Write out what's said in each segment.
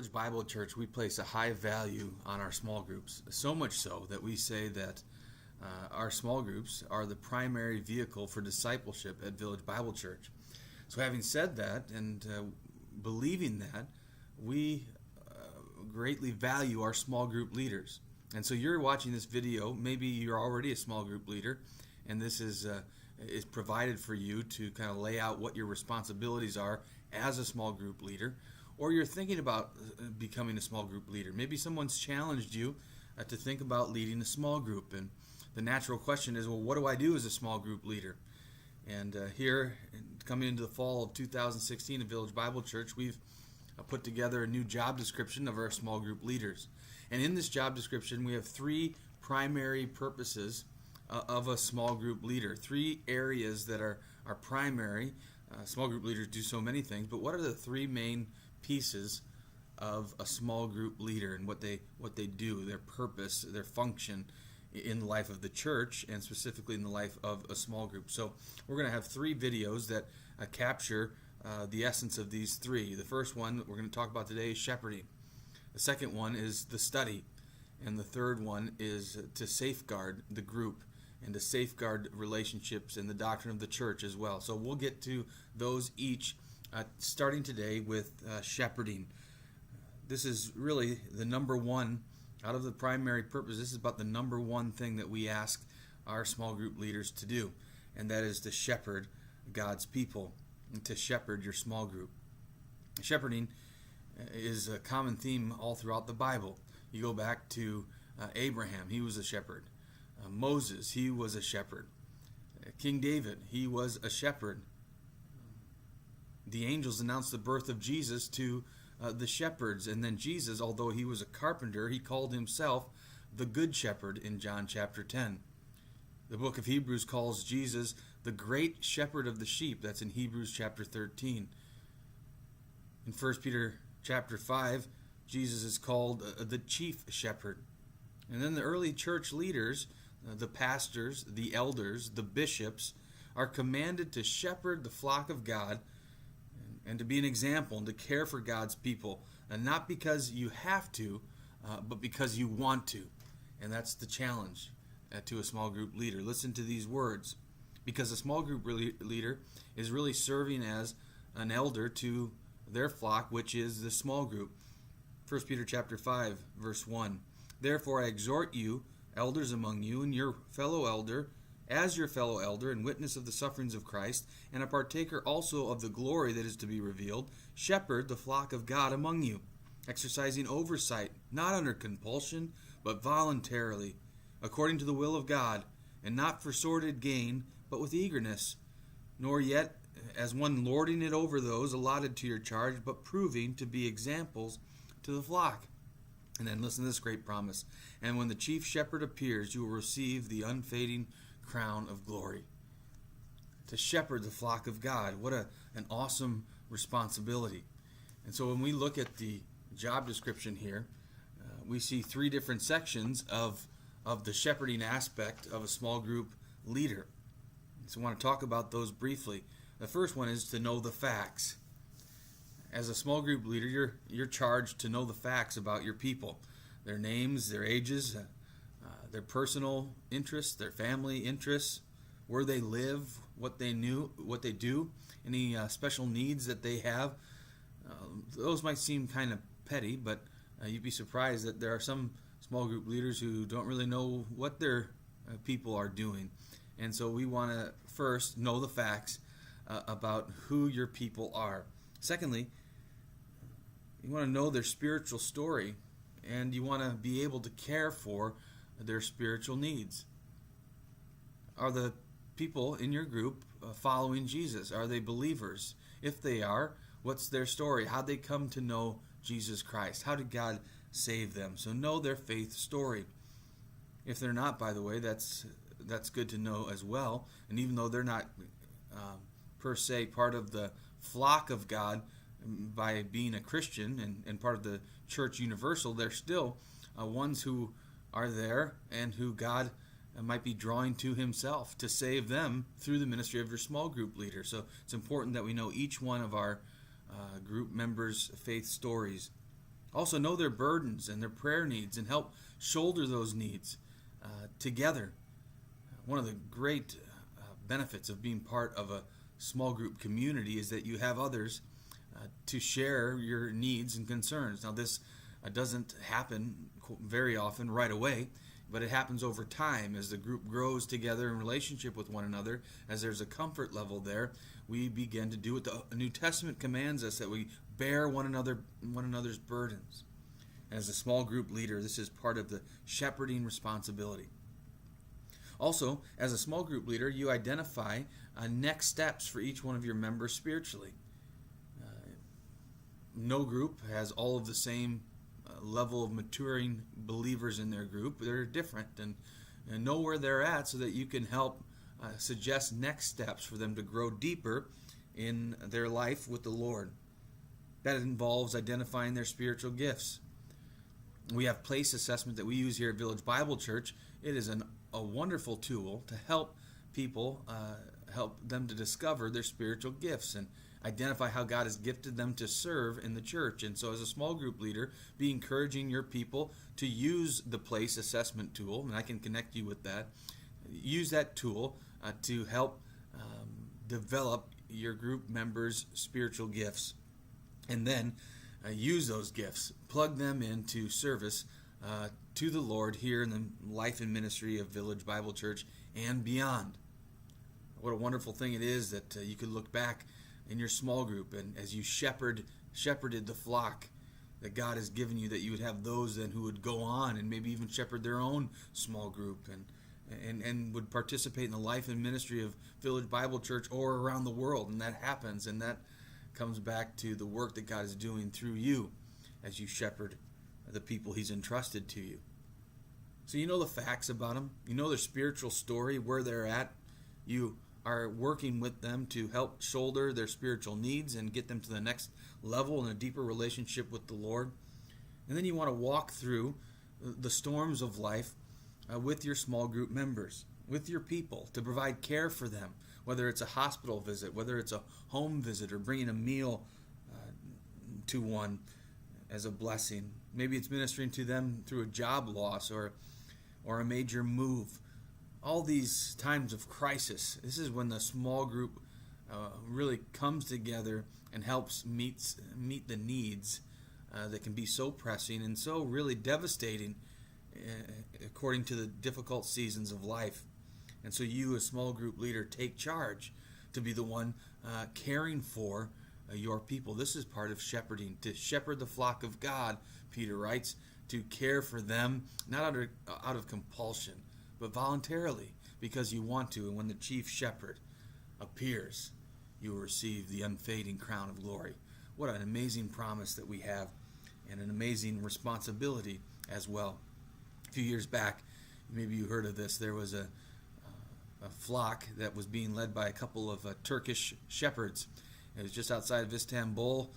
Village Bible Church, we place a high value on our small groups, so much so that we say that our small groups are the primary vehicle for discipleship at Village Bible Church. So having said that and believing that, we greatly value our small group leaders. And so you're watching this video, maybe you're already a small group leader, and this is provided for you to kind of lay out what your responsibilities are as a small group leader, or you're thinking about becoming a small group leader. Maybe someone's challenged you to think about leading a small group, and the natural question is, well, what do I do as a small group leader? And here, coming into the fall of 2016 at Village Bible Church, we've put together a new job description of our small group leaders. And in this job description, we have three primary purposes of a small group leader, three areas that are primary. Small group leaders do so many things, but what are the three main pieces of a small group leader and what they do, their purpose, their function in the life of the church, and specifically in the life of a small group? So we're going to have three videos that capture the essence of these three. The first one that we're going to talk about today is shepherding. The second one is the study. And the third one is to safeguard the group and to safeguard relationships and the doctrine of the church as well. So we'll get to those each, starting today with shepherding. This is really the number one out of the primary purpose. This is about the number one thing that we ask our small group leaders to do, and that is to shepherd God's people and to shepherd your small group. Shepherding is a common theme all throughout the Bible. You go back to Abraham, he was a shepherd. Moses, he was a shepherd. King David, he was a shepherd. The angels announced the birth of Jesus to the shepherds, and then Jesus, although he was a carpenter, he called himself the Good Shepherd in John chapter 10. The book of Hebrews calls Jesus the great shepherd of the sheep. That's in Hebrews chapter 13. In 1 Peter chapter 5, Jesus is called the chief shepherd. And then the early church leaders, the pastors, the elders, the bishops, are commanded to shepherd the flock of God and to be an example and to care for God's people. And not because you have to, but because you want to. And that's the challenge to a small group leader. Listen to these words. Because a small group leader is really serving as an elder to their flock, which is the small group. 1 Peter chapter 5, verse 1. Therefore I exhort you, elders among you, and your fellow elder, as your fellow elder and witness of the sufferings of Christ, and a partaker also of the glory that is to be revealed, shepherd the flock of God among you, exercising oversight, not under compulsion, but voluntarily, according to the will of God, and not for sordid gain, but with eagerness, nor yet as one lording it over those allotted to your charge, but proving to be examples to the flock. And then listen to this great promise. And when the chief shepherd appears, you will receive the unfading crown of glory. To shepherd the flock of God. What an awesome responsibility. And so when we look at the job description here, we see three different sections of the shepherding aspect of a small group leader. So I want to talk about those briefly. The first one is to know the facts. As a small group leader, you're charged to know the facts about your people, their names, their ages, their personal interests, their family interests, where they live, what they do, any special needs that they have. Those might seem kind of petty, but you'd be surprised that there are some small group leaders who don't really know what their people are doing. And so we want to first know the facts about who your people are. Secondly, you want to know their spiritual story, and you want to be able to care for their spiritual needs. Are the people in your group following Jesus? Are they believers? If they are, what's their story? How'd they come to know Jesus Christ? How did God save them? So know their faith story. If they're not, by the way, that's good to know as well. And even though they're not per se part of the flock of God by being a Christian and part of the church universal, they're still ones who are there and who God might be drawing to himself to save them through the ministry of your small group leader. So it's important that we know each one of our group members' faith stories. Also, know their burdens and their prayer needs and help shoulder those needs together. One of the great benefits of being part of a small group community is that you have others to share your needs and concerns. Now, this doesn't happen very often right away, but it happens over time as the group grows together in relationship with one another. As there's a comfort level there, we begin to do what the New Testament commands us, that we bear one another's burdens. As a small group leader, this is part of the shepherding responsibility. Also, as a small group leader, you identify next steps for each one of your members spiritually. No group has all of the same level of maturing believers in their group. They're different, and know where they're at so that you can help suggest next steps for them to grow deeper in their life with the Lord. That involves identifying their spiritual gifts. We have place assessment that we use here at Village Bible Church. It is a wonderful tool to help people, help them to discover their spiritual gifts and identify how God has gifted them to serve in the church. And so as a small group leader, be encouraging your people to use the place assessment tool, and I can connect you with that. Use that tool to help develop your group members' spiritual gifts. And then use those gifts, plug them into service to the Lord here in the life and ministry of Village Bible Church and beyond. What a wonderful thing it is that you could look back in your small group, and as you shepherded the flock that God has given you, that you would have those then who would go on and maybe even shepherd their own small group and would participate in the life and ministry of Village Bible Church or around the world. And that happens, and that comes back to the work that God is doing through you as you shepherd the people He's entrusted to you. So you know the facts about them. You know their spiritual story, where they're at. You are working with them to help shoulder their spiritual needs and get them to the next level in a deeper relationship with the Lord. And then you want to walk through the storms of life with your small group members, with your people, to provide care for them, whether it's a hospital visit, whether it's a home visit, or bringing a meal to one as a blessing. Maybe it's ministering to them through a job loss or a major move. All these times of crisis, this is when the small group really comes together and helps meet the needs that can be so pressing and so really devastating according to the difficult seasons of life. And so you, as small group leader, take charge to be the one caring for your people. This is part of shepherding, to shepherd the flock of God, Peter writes, to care for them, not out of compulsion, but voluntarily, because you want to. And when the chief shepherd appears, you will receive the unfading crown of glory. What an amazing promise that we have, and an amazing responsibility as well. A few years back, maybe you heard of this, there was a flock that was being led by a couple of Turkish shepherds. It was just outside of Istanbul,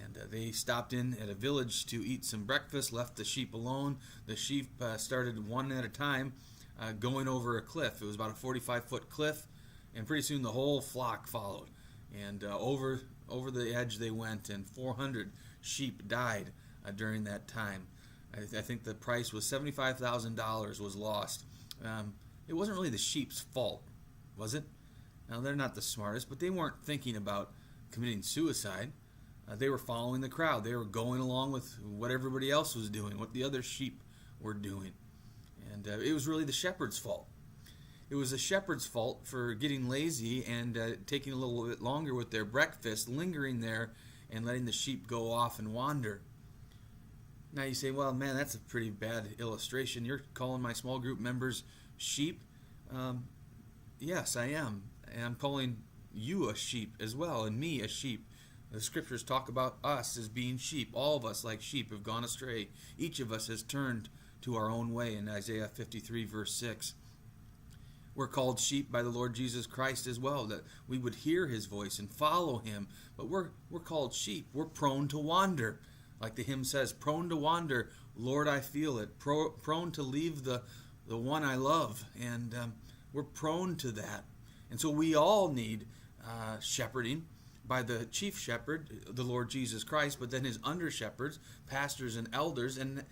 and they stopped in at a village to eat some breakfast, left the sheep alone. The sheep started one at a time going over a cliff. It was about a 45-foot cliff, and pretty soon the whole flock followed. And over the edge they went, and 400 sheep died during that time. I think the price was $75,000 was lost. It wasn't really the sheep's fault, was it? Now, they're not the smartest, but they weren't thinking about committing suicide. They were following the crowd. They were going along with what everybody else was doing, what the other sheep were doing. And it was really the shepherd's fault. It was the shepherd's fault for getting lazy and taking a little bit longer with their breakfast, lingering there and letting the sheep go off and wander. Now you say, well, man, that's a pretty bad illustration. You're calling my small group members sheep? Yes, I am. And I'm calling you a sheep as well, and me a sheep. The scriptures talk about us as being sheep. All of us, like sheep, have gone astray. Each of us has turned to our own way in Isaiah 53, verse 6. We're called sheep by the Lord Jesus Christ as well, that we would hear His voice and follow Him. But we're called sheep. We're prone to wander. Like the hymn says, prone to wander, Lord, I feel it. Prone to leave the one I love. And we're prone to that. And so we all need shepherding. by the chief shepherd, the Lord Jesus Christ, but then his under shepherds, pastors and elders, and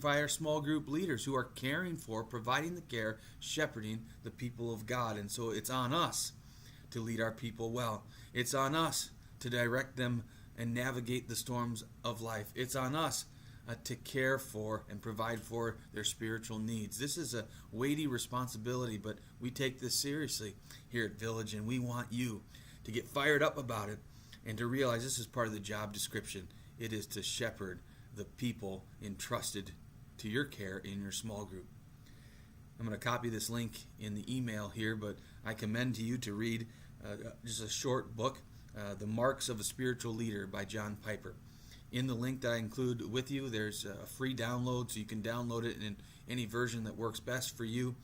by our small group leaders who are caring for, providing the care, shepherding the people of God. And so it's on us to lead our people well. It's on us to direct them and navigate the storms of life. It's on us to care for and provide for their spiritual needs. This is a weighty responsibility, but we take this seriously here at Village, and we want you to get fired up about it and to realize this is part of the job description. It is to shepherd the people entrusted to your care in your small group. I'm going to copy this link in the email here, but I commend to you to read just a short book, The Marks of a Spiritual Leader by John Piper. In the link that I include with you, there's a free download, so you can download it in any version that works best for you.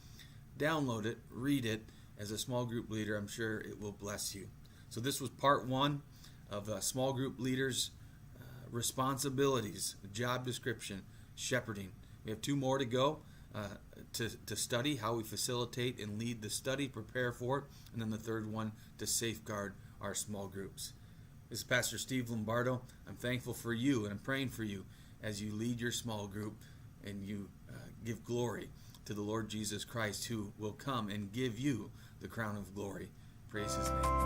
Download it, read it. As a small group leader, I'm sure it will bless you. So this was part one of small group leaders' responsibilities, job description, shepherding. We have 2 more to go to study how we facilitate and lead the study, prepare for it, and then the third one to safeguard our small groups. This is Pastor Steve Lombardo. I'm thankful for you, and I'm praying for you as you lead your small group and you give glory to the Lord Jesus Christ, who will come and give you the crown of glory. Praise his name.